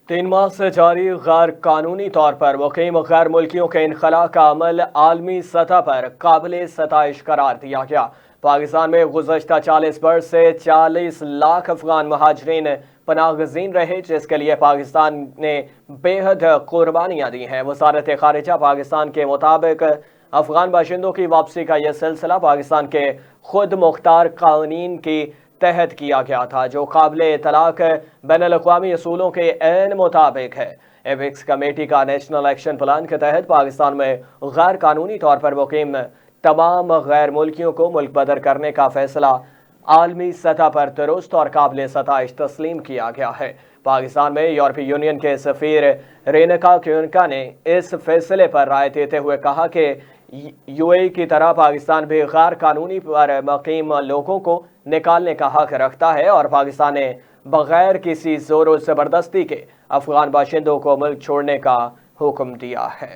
3 माह से जारी गैर कानूनी तौर पर मुकीम गैर मुल्कियों के इनखला का अमल आलमी सतह पर काबिल सताइश करार दिया गया। पाकिस्तान में गुज़श्ता 40 बरस से 40 लाख अफगान महाजरीन पनाहगज़ीन रहे, जिसके लिए पाकिस्तान ने बेहद कुर्बानियाँ दी हैं। वज़ारत ख़ारिजा पाकिस्तान के मुताबिक अफगान बाशिंदों की वापसी का यह सिलसिला पाकिस्तान के खुद मुख्तार कानून की तहत किया गया था, जो काबिल तलाक बैनुल-अक़वामी असूलों के ऐन मुताबिक है। एपिक्स कमेटी का नेशनल एक्शन प्लान के तहत पाकिस्तान में गैर कानूनी तौर पर मुकीम तमाम गैर मुल्कियों को मुल्क बदर करने का फैसला आलमी सतह पर दुरुस्त और काबिल सताइश तस्लीम किया गया है। पाकिस्तान में यूरोपीय यूनियन के सफ़ीर रेनका क्यूनका ने इस फैसले पर राय देते हुए कहा कि यूएई की तरह पाकिस्तान भी गैर कानूनी पर मुकीम लोगों को निकालने का हक रखता है और पाकिस्तान ने बगैर किसी जोर ज़बरदस्ती के अफगान बाशिंदों को मुल्क छोड़ने का हुक्म दिया है।